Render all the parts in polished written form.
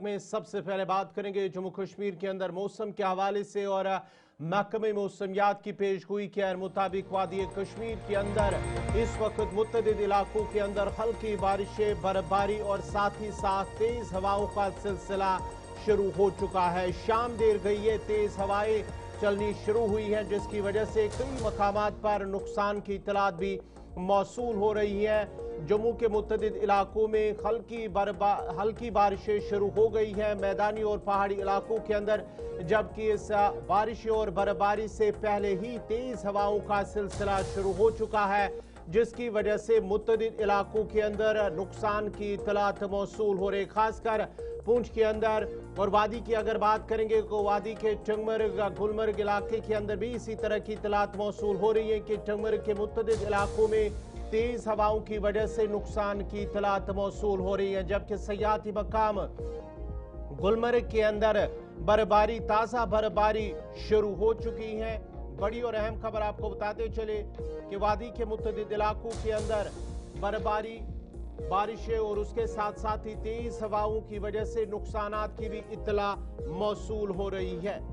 में सबसे पहले बात करेंगे जम्मू कश्मीर के अंदर मौसम के हवाले से और महकमे मौसमियात की पेशगोई के मुताबिक वादी कश्मीर के अंदर इस वक्त मुतअद्दिद इलाकों के अंदर हल्की बारिशें, बर्फबारी और साथ ही साथ तेज हवाओं का सिलसिला शुरू हो चुका है। शाम देर गई है, तेज हवाएं चलनी शुरू हुई हैं, जिसकी वजह से कई मकामात पर नुकसान की इतलात भी मौसूल हो रही है। जम्मू के मुतअद्दिद इलाकों में हल्की बारिशें शुरू हो गई हैं मैदानी और पहाड़ी इलाकों के अंदर, जबकि इस बारिश और बर्फबारी से पहले ही तेज हवाओं का सिलसिला शुरू हो चुका है, जिसकी वजह से मुतअद्दिद इलाकों के अंदर नुकसान की इतलात मौसूल हो रही। खासकर पूंछ के अंदर और वादी की अगर बात करेंगे तो वादी के टंगमर्ग, गुलमर्ग इलाके के अंदर भी इसी तरह की इतलात मौसूल हो रही है कि टंगमर्ग के मुतअद्दिद इलाकों में तेज हवाओं की वजह से नुकसान की इतलात मौसूल हो रही है। जबकि सयाहती मकाम गुलमर्ग के अंदर बर्फबारी, ताज़ा बर्फबारी शुरू हो चुकी है। बड़ी और अहम खबर आपको बताते चले कि वादी के मुतअद्दिद इलाकों के अंदर बर्फबारी, बारिशें और उसके साथ साथ ही तेज हवाओं की वजह से नुकसानात की भी इत्तला मौसूल हो रही है।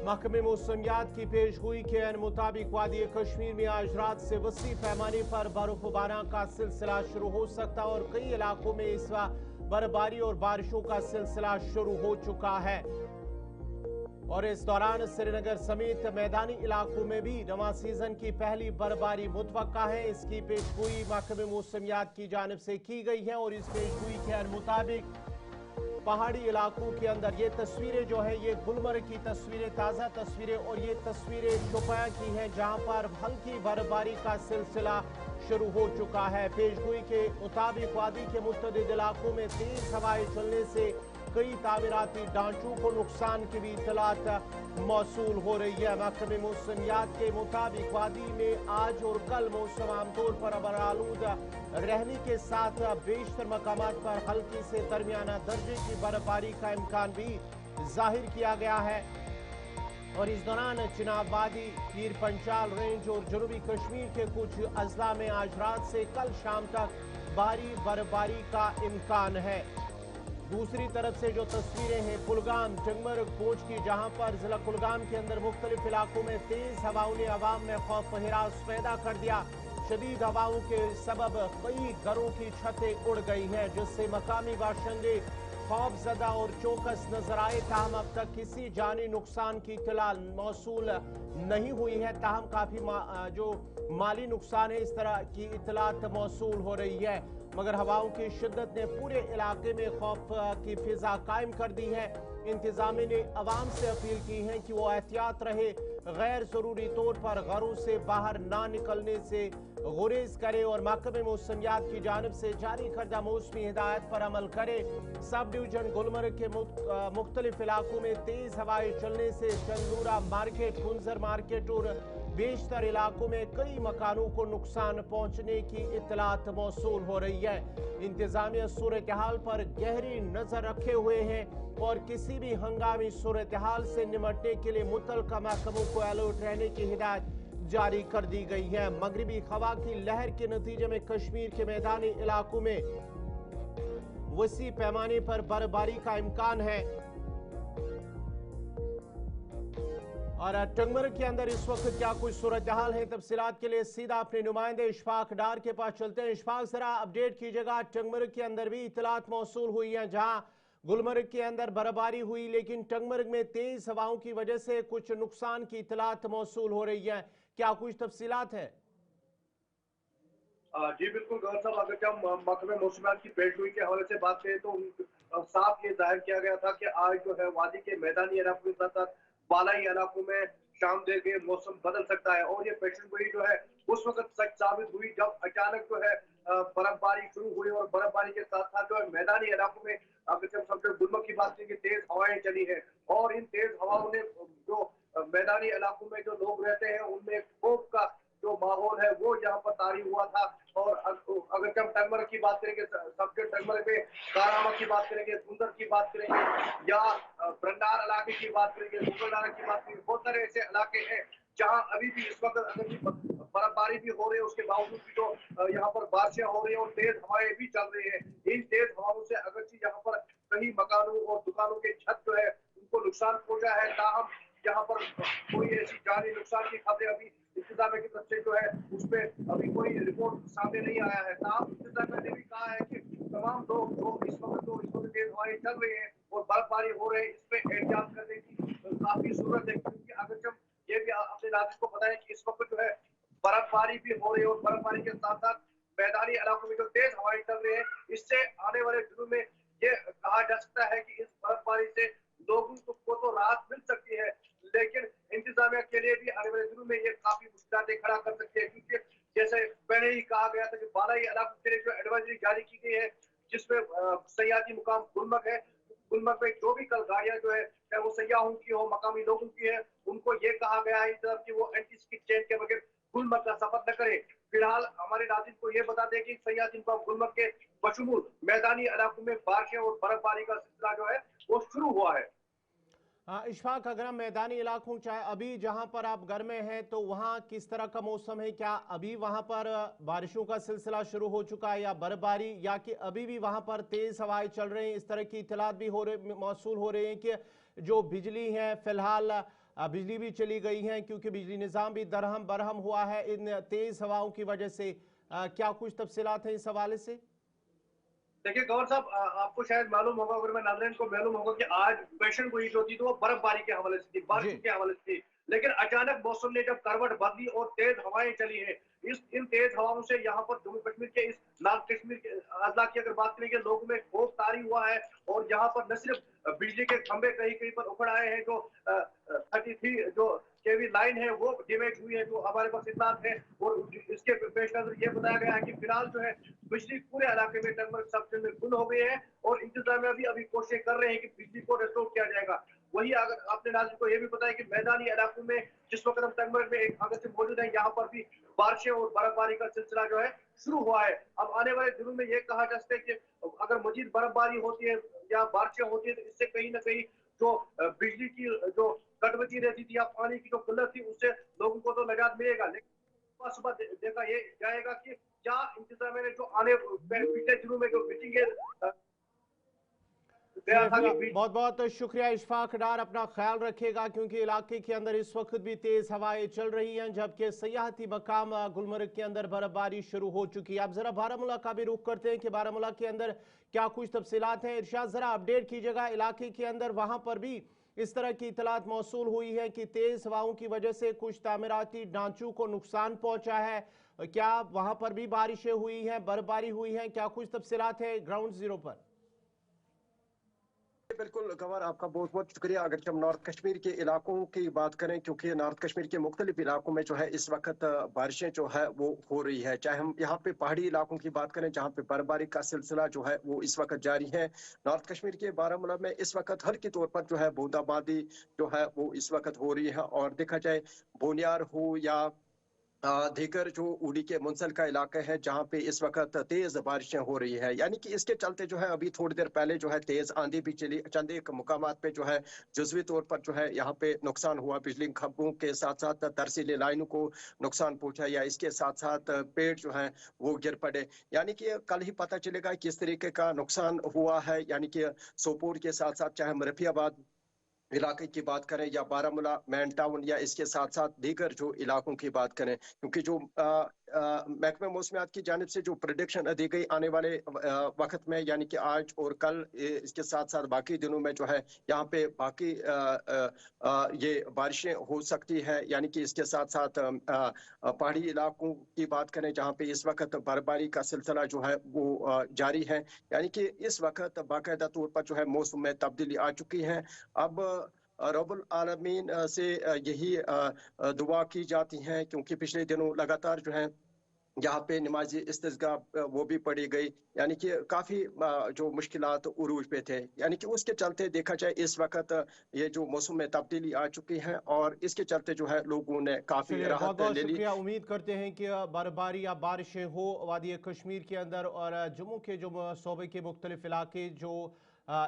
महकमे मौसमियात की पेशगोई के मुताबिक वादी कश्मीर में आज रात से वसी पैमाने पर बर्फबारी का सिलसिला शुरू हो सकता है और कई इलाकों में इस बर्फबारी और बारिशों का सिलसिला शुरू हो चुका है। और इस दौरान श्रीनगर समेत मैदानी इलाकों में भी रवां सीजन की पहली बर्फबारी मुतवक्का है। इसकी पेशगोई महकमे मौसमियात की जानिब से की गई है और इस पेशगोई के मुताबिक पहाड़ी इलाकों के अंदर ये तस्वीरें जो है ये गुलमर्ग की तस्वीरें, ताज़ा तस्वीरें, और ये तस्वीरें शोपियां की हैं जहां पर हल्की बर्फबारी का सिलसिला शुरू हो चुका है। पेशगोई के मुताबिक वादी के मुतअद्दिद इलाकों में तेज हवाएं चलने से कई तामीराती ढांचों को नुकसान की भी इतलात मौसूल हो रही है। महकमे मौसमियात के मुताबिक वादी में आज और कल मौसम आमतौर पर अबरालूद रहने के साथ बेशतर मकामात पर हल्की से दरमियाना दर्जे की बर्फबारी का इम्कान भी जाहिर किया गया है। और इस दौरान चिनाब वादी, पीर पंचाल रेंज और जनूबी कश्मीर के कुछ अजला में आज रात से कल शाम तक भारी बर्फबारी का इम्कान है। दूसरी तरफ से जो तस्वीरें हैं कुलगाम, टंगमर्ग, पूंछ की, जहां पर जिला कुलगाम के अंदर मुख्तलिफ इलाकों में तेज हवाओं ने अवाम में खौफ हिरास पैदा कर दिया। शदीद हवाओं के सबब कई घरों की छतें उड़ गई हैं, जिससे मकामी बाशिंदे खौफजदा और चौकस नजर आए। ताहम अब तक किसी जानी नुकसान की इत्तला मौसूल नहीं हुई है। ताहम काफी जो माली नुकसान है इस तरह की इत्तलात मौसूल हो रही है, मगर हवाओं की शिद्दत ने पूरे इलाके में खौफ की फिजा कायम कर दी है। इंतजामिया ने अवाम से अपील की है कि वो एहतियात रहे, गैर जरूरी तौर पर घरों से बाहर ना निकलने से गुरेज करे और महकमे मौसमियात की जानिब से जारी करदा मौसमी हिदायत पर अमल करे। सब डिवीजन गुलमर्ग के मुख्तलिफ इलाकों में तेज हवाएं चलने से चंदूरा मार्केट, कुंजर मार्केट और बेशतर इलाकों में कई मकानों को नुकसान पहुंचने की इत्तलात मौसूल हो रही है। इंतजामिया सूरत हाल पर गहरी नजर रखे हुए हैं और किसी भी हंगामी सूरत हाल से निपटने के लिए मुतल्लिका महकमों को अलर्ट रहने की हिदायत जारी कर दी गई है। मगरिबी हवा की लहर के नतीजे में कश्मीर के मैदानी इलाकों में वसी पैमाने पर बर्फबारी का इम्कान है। और टंगमर्ग के अंदर इस वक्त क्या कुछ सूरत हाल है, तफसीलात के लिए सीधा अपने नुमाइंदे इशफाक डार के पास चलते हैं। इशफाक, जरा अपडेट कीजिएगा। टंगमर्ग के अंदर भी इतलात मौसूल हुई है, जहां गुलमर्ग के अंदर बर्फबारी हुई, लेकिन टंगमर्ग में तेज हवाओं की वजह से कुछ नुकसान की इतलात मौसूल हो रही है। क्या कुछ तफसीलात है? जी बिल्कुल गौर साहब, अगर जब महकमे मौसमियात की पेशगोई के हवाले से बात करें तो साफ ये जाहिर किया गया था कि आज जो है वादी के मैदानी इलाकों के साथ साथ बालाई इलाकों में शाम देर के मौसम बदल सकता है। और ये पेशगोई जो है उस वक्त सच साबित हुई जब अचानक जो है बर्फबारी शुरू हुई और बर्फबारी के साथ साथ जो है मैदानी इलाकों में अगर जब सबसे गुलमर्ग की बात करें तेज हवाएं चली है और इन तेज हवाओं ने जो मैदानी इलाकों में जो लोग रहते हैं उनमें खौफ का जो माहौल है वो यहाँ पर तारी हुआ था। और अगर हम टंगमर्ग की बात करेंगे, सबके टंगमर्ग में कारामा की बात करेंगे, सुंदर की बात करेंगे या ब्रंडार इलाके की बात करेंगे, मुगलनारा की बात करेंगे, बहुत सारे ऐसे इलाके हैं जहाँ अभी भी इस वक्त अगर भी बर्फबारी भी हो रही है उसके बावजूद भी जो यहाँ पर बारिशें हो रही है और तेज हवाएं भी चल रही है। इन तेज हवाओं से नुकसान पहुंचा है। ताहम यहाँ पर कोई ऐसी जानी नुकसान की खबरें अभी इंतजामिया की तरफ से जो है उसमें अभी कोई रिपोर्ट सामने नहीं आया है। ताहम इंतजामिया ने भी कहा है कि तमाम लोग जो इस वक्त तेज हवाएं चल रही है और बर्फबारी हो रही है, इस पे एहतियात करने की काफी जरूरत है, क्योंकि अगर जब ये भी अपने नागरिक को बताया कि इस वक्त जो है बर्फबारी भी हो रही है और बर्फबारी के साथ साथ मैदानी इलाकों में जो तेज हवाएं चल रही है, इससे आने वाले दिनों में ये कहा जा सकता है कि इस बर्फबारी से लोगों को तो राहत मिल सकती है, लेकिन इंतजामिया के लिए भी आने वाले दिनों में ये काफी मुश्किलें खड़ा कर सकती है, क्योंकि जैसे पहले ही कहा गया था कि बालाई इलाकों के लिए जो एडवाइजरी जारी की गई है, जिसमें सयाहती मुकाम गुलमर्ग है, गुलमर्ग में जो भी कल गाड़ियां जो है चाहे वो सयाहों की हो, मकामी लोगों की है, उनको ये कहा गया है कि वो एंटी स्किड चेन के बगैर गुलमर्ग का सफर न करें। फिलहाल हमारे नाज़रीन को ये बता दें कि सयाहती मुकाम गुलमर्ग के बशमूल मैदानी इलाकों में बारिशें और बर्फबारी का सिलसिला जो है वो शुरू हुआ है। इशफाक, अगर हम मैदानी इलाकों चाहे अभी जहां पर आप घर में हैं तो वहां किस तरह का मौसम है? क्या अभी वहां पर बारिशों का सिलसिला शुरू हो चुका है या बर्फबारी, या कि अभी भी वहां पर तेज हवाएं चल रही हैं? इस तरह की इत्तलात भी मौसूल हो रहे हैं कि जो बिजली है फिलहाल बिजली भी चली गई है क्योंकि बिजली निज़ाम भी दरहम बरहम हुआ है इन तेज हवाओं की वजह से। क्या कुछ तफसीलात हैं इस हवाले से? देखिए गौर साहब, आपको शायद मालूम होगा, अगर मैं नाज़रीन को मालूम होगा कि आज पेशन गोई जो थी तो वो बर्फबारी के हवाले से थी, जी। बारिश के हवाले से थी, लेकिन अचानक मौसम ने जब करवट बदली और तेज हवाएं चली है, इन तेज हवाओं से यहाँ पर जम्मू कश्मीर के इस नॉर्थ कश्मीर के अजला की अगर बात करेंगे, लोगों में खौफ तारी हुआ है और यहाँ पर न सिर्फ बिजली के खंभे कहीं कहीं पर उखड़ आए हैं, जो 33 जो केवी लाइन है वो डैमेज हुई है, जो हमारे पास इत्तलात है, और इसके पेश नजर ये बताया गया है कि फिलहाल जो है बिजली पूरे इलाके में टंगमर्ग सब में गुल हो गए हैं और इंतजामिया भी अभी कोशिश कर रहे हैं कि बिजली को रेस्टोर किया जाएगा। वही अगर आपने नाज़रीन को यह भी बताया कि मैदानी इलाकों में जिस वक्त हम टंगमर्ग में एक अगस्त से मौजूद है, यहाँ पर भी बारिशें और बर्फबारी का सिलसिला जो है शुरू हुआ है। अब आने वाले दिनों में यह कहा जा सकता है कि अगर मजीद बर्फबारी होती है या बारिशें होती है तो इससे कहीं ना कहीं जो बिजली की जो कटौती रहती थी या पानी की जो किल्लत थी उससे लोगों को तो निजात मिलेगा, लेकिन सुबह देखा ये जाएगा कि क्या इंतजामिया ने जो आने पिछले दिनों में जो मीटिंग गया था कि बहुत बहुत शुक्रिया इशफाक डार, अपना ख्याल रखेगा क्योंकि इलाके के अंदर इस वक्त भी तेज हवाएं चल रही हैं, जबकि सयाहती मकाम गुलमर्ग के अंदर बर्फबारी शुरू हो चुकी है। अब जरा बारामूला का भी रुख करते हैं कि बारामूला के अंदर क्या कुछ तफसीलात हैं। इरशाद, जरा अपडेट कीजिएगा, इलाके के अंदर वहां पर भी इस तरह की इतलात मौसूल हुई है कि तेज हवाओं की वजह से कुछ तामीराती ढांचों को नुकसान पहुंचा है, क्या वहां पर भी बारिशें हुई हैं, बर्फबारी हुई है? क्या कुछ तफसीलात है ग्राउंड जीरो पर? बिल्कुल गवार, आपका बहुत बहुत शुक्रिया। अगर हम नॉर्थ कश्मीर के इलाकों की बात करें, क्योंकि नॉर्थ कश्मीर के मुख्तलिफ इलाकों में जो है इस वक्त बारिशें जो है वो हो रही है, चाहे हम यहाँ पे पहाड़ी इलाकों की बात करें जहाँ पे बर्फबारी का सिलसिला जो है वो इस वक्त जारी है। नॉर्थ कश्मीर के बारामूला में इस वक्त हल्के तौर पर जो है बूंदाबांदी जो है वो इस वक्त हो रही है, और देखा जाए बोनियार हो या दीगर जो उड़ी के मुंसलिका इलाके हैं जहाँ पे इस वक्त तेज बारिशें हो रही है, यानी कि इसके चलते जो है अभी थोड़ी देर पहले जो है तेज आंधी भी चली, चंद एक मुकामात पे जो है जुजवी तौर पर जो है यहाँ पे नुकसान हुआ, बिजली खंभों के साथ साथ तरसीली लाइनों को नुकसान पहुंचा, या इसके साथ साथ पेड़ जो है वो गिर पड़े। यानी कि कल ही पता चलेगा किस तरीके का नुकसान हुआ है, यानी कि सोपोर के साथ साथ चाहे मरफियाबाद इलाके की बात करें या बारामूला मैन टाउन या इसके साथ साथ दीगर जो इलाकों की बात करें, क्योंकि जो महकमे मौसमियात की जानिब से जो प्रेडिक्शन दी गई आने वाले वक्त में, यानी कि आज और कल, इसके साथ साथ बाकी दिनों में जो है यहाँ पे बाकी ये बारिशें हो सकती है, यानी कि इसके साथ साथ पहाड़ी इलाकों की बात करें जहाँ पे इस वक्त बर्फबारी का सिलसिला जो है वो जारी है, यानी कि इस वक्त बाकायदा तौर पर जो है मौसम में तब्दीली आ चुकी है। अब रब्बुल आलमीन से यही दुआ की जाती है, क्योंकि पिछले दिनों लगातार जो है यहाँ पे नमाज इस्तिस्का वो भी पढ़ी गई, यानी कि काफी जो मुश्किलात उरूज पे थे, यानी कि उसके चलते देखा जाए इस वक्त ये जो मौसम में तब्दीली आ चुकी है और इसके चलते जो है लोगों ने काफी चलिए, बहुत राहत बहुत ले ली। शुक्रिया। उम्मीद करते हैं कि बर्फबारी या बारिशें हो वादी कश्मीर के अंदर और जम्मू के जो सूबे के मुख्तलिफ इलाके जो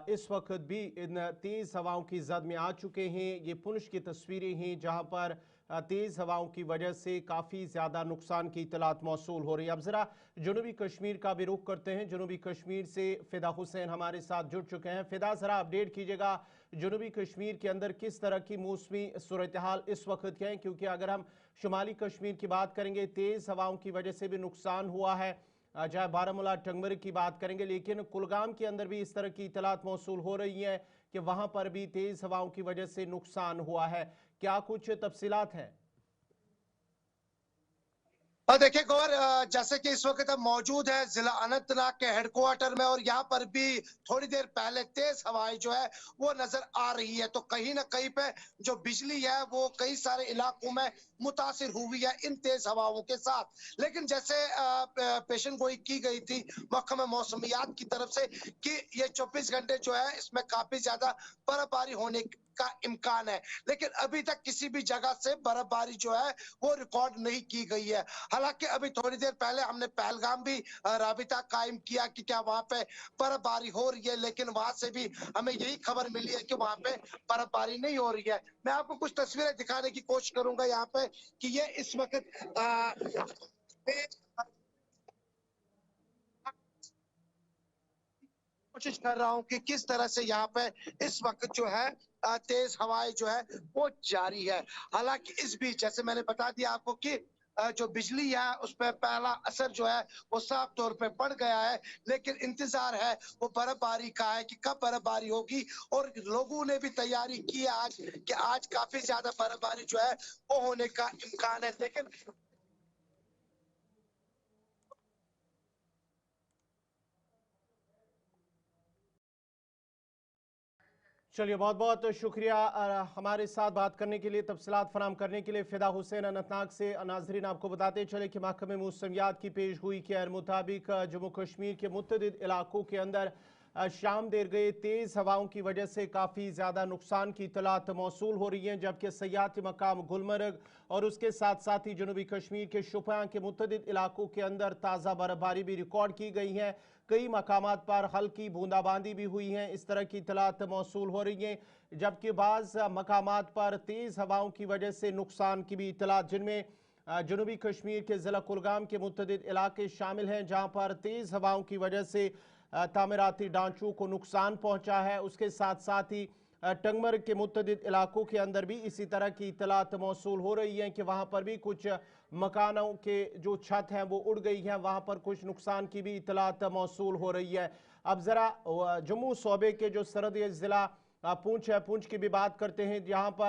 इस वक्त भी इन तेज़ हवाओं की जद में आ चुके हैं। ये पुंछ की तस्वीरें हैं जहाँ पर तेज हवाओं की वजह से काफी ज्यादा नुकसान की इतलात मौसूल हो रही है। अब जरा जनूबी कश्मीर का भी रुख करते हैं। जनूबी कश्मीर से फिदा हुसैन हमारे साथ जुड़ चुके हैं। फिदा, जरा अपडेट कीजिएगा जनूबी कश्मीर के अंदर किस तरह की मौसमी सूरत हाल इस वक्त है, क्योंकि अगर हम शुमाली कश्मीर की बात करेंगे तेज हवाओं की वजह से भी नुकसान हुआ है, चाहे बारामूला टंगमर की बात करेंगे, लेकिन कुलगाम के अंदर भी इस तरह की इतलात मौसूल हो रही है कि वहां पर भी तेज हवाओं की वजह से नुकसान हुआ है। क्या कुछ तफसीलात हैं? और देखिए गौर, जैसे कि इस वक्त हम मौजूद है जिला अनंतनाग के हेडक्वार्टर में और यहाँ पर भी थोड़ी देर पहले तेज हवाएं जो है वो नजर आ रही है। तो कहीं ना कहीं पे जो बिजली है वो कई सारे इलाकों में मुतासिर हुई है इन तेज हवाओं के साथ। लेकिन जैसे पेशन गोई की गई थी महकमा मौसमियात की तरफ से कि ये 24 घंटे जो है इसमें काफी ज्यादा बर्फबारी होने का इम्कान है, लेकिन अभी तक किसी भी जगह से बर्फबारी जो है वो रिकॉर्ड नहीं की गई है। हालांकि अभी थोड़ी देर पहले हमने पहलगाम भी राबिता कायम किया कि क्या वहां पे बर्फबारी हो रही है, लेकिन वहां से भी हमें यही खबर मिली है कि वहां पे बर्फबारी नहीं हो रही है। मैं आपको कुछ तस्वीरें दिखाने की कोशिश करूंगा यहाँ पे कि ये इस वक्त कोशिश कर रहा हूं कि किस तरह से यहाँ पे इस वक्त जो है तेज हवाएं जो है वो जारी है। हालांकि इस बीच जैसे मैंने बता दिया आपको कि जो बिजली है उस पर पहला असर जो है वो साफ तौर पे पड़ गया है, लेकिन इंतजार है वो बर्फबारी का है कि कब बर्फबारी होगी। और लोगों ने भी तैयारी की है आज कि आज काफी ज्यादा बर्फबारी जो है वो होने का इम्कान है। लेकिन चलिए, बहुत बहुत शुक्रिया हमारे साथ बात करने के लिए, तफसीलात फराम करने के लिए। फिदा हुसैन अनंतनाग से। नाजरीन, आपको बताते चले कि महकमे मौसमियात की पेश गोई के मुताबिक जम्मू कश्मीर के मुतअद्दिद इलाकों के अंदर शाम देर गए तेज़ हवाओं की वजह से काफ़ी ज़्यादा नुकसान की इतलात मौसूल हो रही हैं, जबकि सयाहती मकाम गुलमर्ग और उसके साथ साथ ही जनूबी कश्मीर के शुपियां के मुतअद्दिद इलाकों के अंदर ताज़ा बर्फबारी भी रिकॉर्ड की गई है। कई मकामात पर हल्की बूंदाबांदी भी हुई है, इस तरह की इतलात मौसूल हो रही हैं, जबकि बाज़ मकामात पर तेज़ हवाओं की वजह से नुकसान की भी इतलात, जिनमें जनूबी कश्मीर के ज़िला कुलगाम के मुतअद्दिद इलाके शामिल हैं, जहाँ पर तेज़ हवाओं की वजह से तामीराती ढांचों को नुकसान पहुंचा है। उसके साथ साथ ही टंगमर के मुतअद्दिद इलाकों के अंदर भी इसी तरह की इतलात मौसूल हो रही हैं कि वहाँ पर भी कुछ मकानों के जो छत हैं वो उड़ गई हैं, वहाँ पर कुछ नुकसान की भी इतलात मौसूल हो रही है। अब ज़रा जम्मू सूबे के जो सरहदी ज़िला पूंछ है, पूंछ की भी बात करते हैं, जहाँ पर